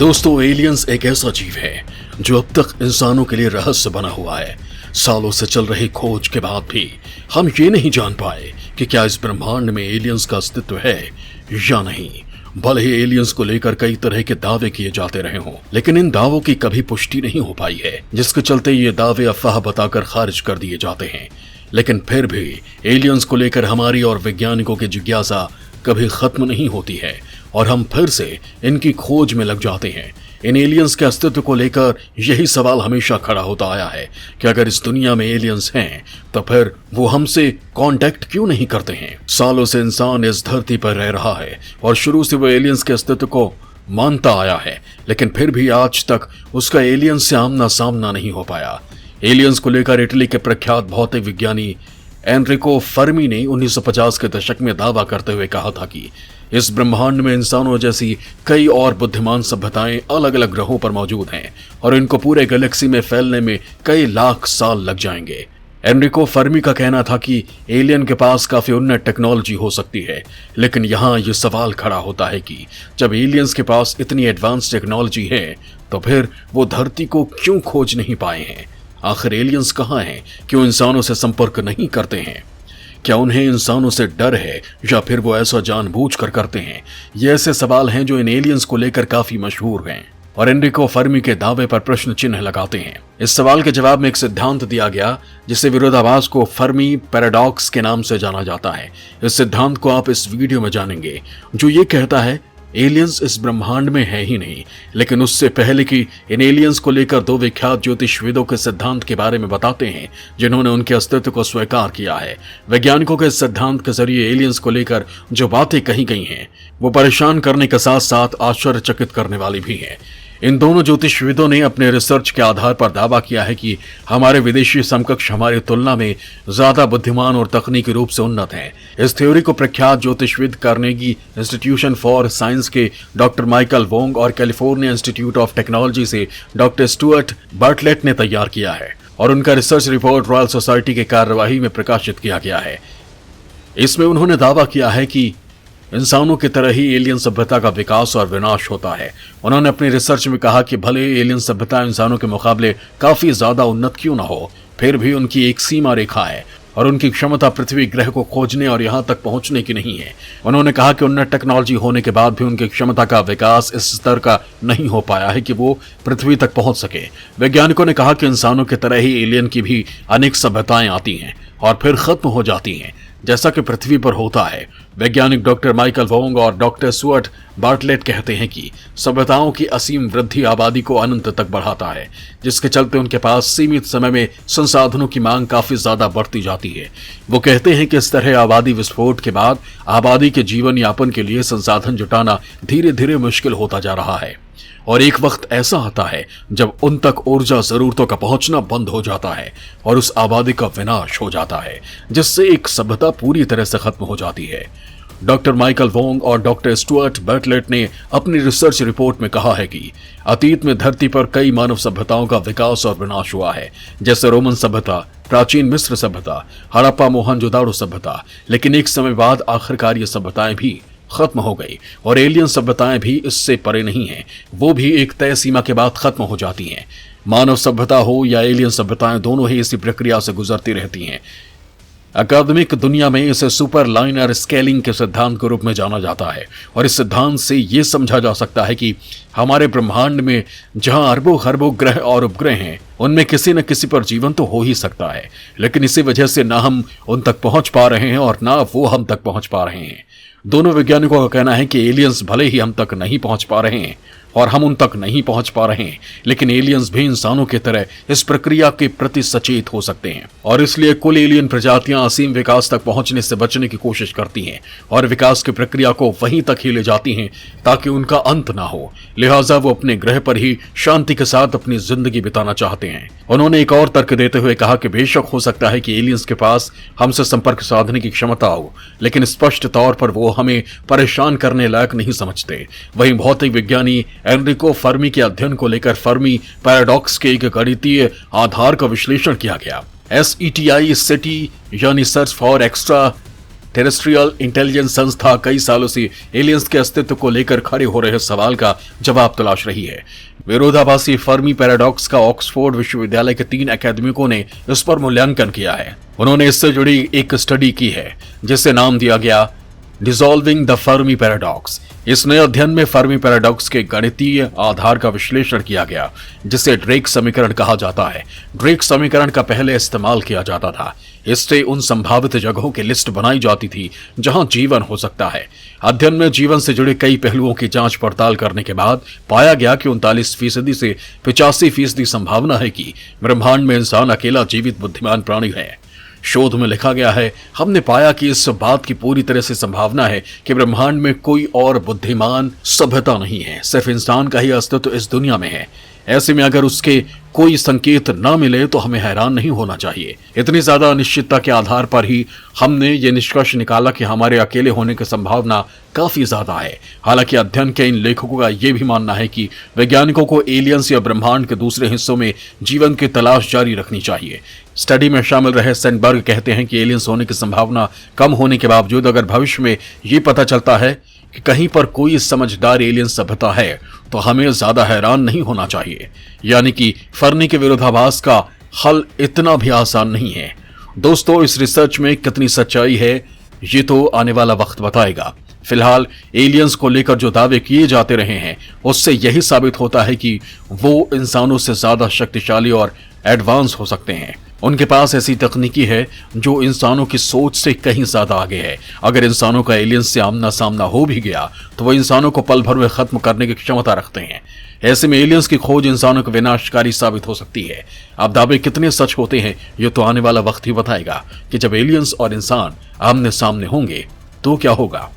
दोस्तों, एलियंस एक ऐसा जीव है जो अब तक इंसानों के लिए रहस्य बना हुआ है। सालों से चल रही खोज के बाद भी हम ये नहीं जान पाए कि क्या इस ब्रह्मांड में एलियंस का अस्तित्व है या नहीं। भले ही एलियंस को लेकर कई तरह के दावे किए जाते रहे हों, लेकिन इन दावों की कभी पुष्टि नहीं हो पाई है, जिसके चलते ये दावे अफवाह बताकर खारिज कर दिए जाते हैं। लेकिन फिर भी एलियंस को लेकर हमारी और वैज्ञानिकों की जिज्ञासा कभी खत्म नहीं होती है और हम फिर से इनकी खोज में लग जाते हैं। इन एलियंस के अस्तित्व को लेकर यही सवाल हमेशा खड़ा होता आया है कि अगर इस दुनिया में एलियंस हैं तो फिर वो हमसे कांटेक्ट क्यों नहीं करते हैं। सालों से इंसान इस धरती पर रह रहा है और शुरू से वो एलियंस के अस्तित्व को मानता आया है, लेकिन फिर भी आज तक उसका एलियंस से आमना सामना नहीं हो पाया। एलियंस को लेकर इटली के प्रख्यात भौतिक विज्ञानी एनरिको फर्मी ने 1950 के दशक में दावा करते हुए कहा था कि इस ब्रह्मांड में इंसानों जैसी कई और बुद्धिमान सभ्यताएं अलग अलग ग्रहों पर मौजूद हैं और इनको पूरे गैलेक्सी में फैलने में कई लाख साल लग जाएंगे। एनरिको फर्मी का कहना था कि एलियन के पास काफी उन्नत टेक्नोलॉजी हो सकती है, लेकिन यहाँ ये सवाल खड़ा होता है कि जब एलियंस के पास इतनी एडवांस टेक्नोलॉजी है तो फिर वो धरती को क्यों खोज नहीं पाए हैं। आखिर एलियंस कहाँ हैं? क्यों इंसानों से संपर्क नहीं करते हैं? क्या उन्हें इंसानों से डर है या फिर वो ऐसा जानबूझकर करते हैं? ये ऐसे सवाल हैं जो इन एलियंस को लेकर काफी मशहूर हैं और एनरिको फर्मी के दावे पर प्रश्न चिन्ह लगाते हैं। इस सवाल के जवाब में एक सिद्धांत दिया गया जिसे विरोधाभास को फर्मी पैराडॉक्स के नाम से जाना जाता है। इस सिद्धांत को आप इस वीडियो में जानेंगे, जो ये कहता है एलियंस इस ब्रह्मांड में है ही नहीं। लेकिन उससे पहले कि इन एलियंस को लेकर दो विख्यात ज्योतिषविदों के सिद्धांत के बारे में बताते हैं जिन्होंने उनके अस्तित्व को स्वीकार किया है। वैज्ञानिकों के सिद्धांत के जरिए एलियंस को लेकर जो बातें कही गई हैं वो परेशान करने के साथ साथ आश्चर्यचकित करने वाली भी हैं। इन दोनों ज्योतिषविदों ने अपने रिसर्च के आधार पर दावा किया है कि हमारे विदेशी समकक्ष हमारी तुलना में ज्यादा बुद्धिमान और तकनीकी रूप से उन्नत हैं। इस थ्योरी को प्रख्यात ज्योतिषविद कार्नेगी इंस्टीट्यूशन फॉर साइंस के डॉक्टर माइकल वोंग और कैलिफोर्निया इंस्टीट्यूट ऑफ टेक्नोलॉजी से डॉक्टर स्टुअर्ट बार्टलेट ने तैयार किया है और उनका रिसर्च रिपोर्ट रॉयल सोसाइटी के कार्यवाही में प्रकाशित किया गया है। इसमें उन्होंने दावा किया है कि इंसानों की तरह ही एलियन सभ्यता का विकास और विनाश होता है। उन्होंने अपनी रिसर्च में कहा कि भले एलियन सभ्यता इंसानों के मुकाबले काफी ज्यादा उन्नत क्यों ना हो, फिर भी उनकी एक सीमा रेखा है और उनकी क्षमता पृथ्वी ग्रह को खोजने और यहां तक पहुंचने की नहीं है। उन्होंने कहा कि उन्नत टेक्नोलॉजी होने के बाद भी उनकी क्षमता का विकास इस स्तर का नहीं हो पाया है कि वो पृथ्वी तक पहुंच सके। वैज्ञानिकों ने कहा कि इंसानों की तरह ही एलियन की भी अनेक सभ्यताएं आती हैं और फिर खत्म हो जाती हैं, जैसा कि पृथ्वी पर होता है। वैज्ञानिक डॉक्टर माइकल वोंग और डॉक्टर स्टुअर्ट बार्टलेट कहते हैं कि सभ्यताओं की असीम वृद्धि आबादी को अनंत तक बढ़ाता है, जिसके चलते उनके पास सीमित समय में संसाधनों की मांग काफी ज्यादा बढ़ती जाती है। वो कहते हैं कि इस तरह आबादी विस्फोट के बाद आबादी के जीवन यापन के लिए संसाधन जुटाना धीरे धीरे मुश्किल होता जा रहा है और एक वक्त ऐसा आता है जब उन तक ऊर्जा जरूरतों का पहुंचना बंद हो जाता है और उस आबादी का विनाश हो जाता है, जिससे एक सभ्यता पूरी तरह से खत्म हो जाती है। डॉक्टर माइकल वोंग और डॉक्टर स्टुअर्ट बार्टलेट ने अपनी रिसर्च रिपोर्ट में कहा है कि अतीत में धरती पर कई मानव सभ्यताओं का विकास और विनाश हुआ है, जैसे रोमन सभ्यता, प्राचीन मिस्र सभ्यता, हड़प्पा मोहनजोदाड़ो सभ्यता। लेकिन एक समय बाद आखिरकार ये सभ्यताएं भी खत्म हो गई और एलियन सभ्यताएं भी इससे परे नहीं हैं। वो भी एक तय सीमा के बाद खत्म हो जाती हैं। मानव सभ्यता हो या एलियन सभ्यताएं, दोनों ही इसी प्रक्रिया से गुजरती रहती हैं। अकादमिक दुनिया में इसे सुपर लाइनर स्केलिंग के सिद्धांत के रूप में जाना जाता है और इस सिद्धांत से ये समझा जा सकता है कि हमारे ब्रह्मांड में जहां अरबों खरबों ग्रह और उपग्रह हैं, उनमें किसी न किसी पर जीवन तो हो ही सकता है, लेकिन इसी वजह से ना हम उन तक पहुंच पा रहे हैं और ना वो हम तक पहुंच पा रहे हैं। दोनों वैज्ञानिकों का कहना है कि एलियंस भले ही हम तक नहीं पहुंच पा रहे हैं और हम उन तक नहीं पहुंच पा रहे हैं, लेकिन एलियंस भी इंसानों की तरह इस प्रक्रिया के प्रति सचेत हो सकते हैं और इसलिए कुल एलियन प्रजातियां असीम विकास तक पहुंचने से बचने की कोशिश करती हैं और विकास की प्रक्रिया को वहीं तक ही ले जाती हैं ताकि उनका अंत ना हो। लिहाजा वो अपने ग्रह पर ही शांति के साथ अपनी जिंदगी बिताना चाहते हैं। उन्होंने एक और तर्क देते हुए कहा कि बेशक हो सकता है कि एलियंस के पास हमसे संपर्क साधने की क्षमता हो, लेकिन स्पष्ट तौर पर वो हमें परेशान करने लायक नहीं समझते। वहीं भौतिक विज्ञानी एनरिको फर्मी के अध्ययन को लेकर फर्मी पैराडॉक्स के एक गणितीय आधार का विश्लेषण किया गया। SETI यानी search for extra terrestrial intelligence संस्था कई सालों से एलियंस के अस्तित्व को लेकर खड़े हो रहे सवाल का जवाब तलाश रही है। विरोधाभासी फर्मी पैराडॉक्स का ऑक्सफोर्ड विश्वविद्यालय के 3 अकादमिकों ने इस पर मूल्यांकन किया है। उन्होंने इससे जुड़ी एक स्टडी की है जिसे नाम दिया गया डिसॉल्विंग द फर्मी पैराडॉक्स। इस नए अध्ययन में फर्मी पैराडॉक्स के गणितीय आधार का विश्लेषण किया गया, जिसे ड्रेक समीकरण कहा जाता है। ड्रेक समीकरण का पहले इस्तेमाल किया जाता था। इससे उन संभावित जगहों की लिस्ट बनाई जाती थी जहां जीवन हो सकता है। अध्ययन में जीवन से जुड़े कई पहलुओं की जांच पड़ताल करने के बाद पाया गया कि 39% से 85% संभावना है कि ब्रह्मांड में इंसान अकेला जीवित बुद्धिमान प्राणी है। शोध में लिखा गया है, हमने पाया कि इस बात की पूरी तरह से संभावना है कि ब्रह्मांड में कोई और बुद्धिमान सभ्यता नहीं है, सिर्फ इंसान का ही अस्तित्व इस दुनिया में है। ऐसे में अगर उसके कोई संकेत न मिले तो हमें हैरान नहीं होना चाहिए। इतनी ज्यादा अनिश्चितता के आधार पर ही हमने ये निष्कर्ष निकाला कि हमारे अकेले होने की संभावना काफी ज्यादा है। हालांकि अध्ययन के इन लेखकों का यह भी मानना है कि वैज्ञानिकों को एलियंस या ब्रह्मांड के दूसरे हिस्सों में जीवन की तलाश जारी रखनी चाहिए। स्टडी में शामिल रहे सेनबर्ग कहते हैं कि एलियंस होने की संभावना कम होने के बावजूद अगर भविष्य में ये पता चलता है कि कहीं पर कोई समझदार एलियन सभ्यता है तो हमें ज्यादा हैरान नहीं होना चाहिए। यानी कि फर्मी के विरोधाभास का हल इतना भी आसान नहीं है। दोस्तों, इस रिसर्च में कितनी सच्चाई है ये तो आने वाला वक्त बताएगा। फिलहाल एलियंस को लेकर जो दावे किए जाते रहे हैं उससे यही साबित होता है कि वो इंसानों से ज्यादा शक्तिशाली और एडवांस हो सकते हैं। उनके पास ऐसी तकनीकी है जो इंसानों की सोच से कहीं ज्यादा आगे है। अगर इंसानों का एलियंस से आमना सामना हो भी गया तो वो इंसानों को पल भर में खत्म करने की क्षमता रखते हैं। ऐसे में एलियंस की खोज इंसानों को विनाशकारी साबित हो सकती है। अब दावे कितने सच होते हैं ये तो आने वाला वक्त ही बताएगा कि जब एलियंस और इंसान आमने सामने होंगे तो क्या होगा।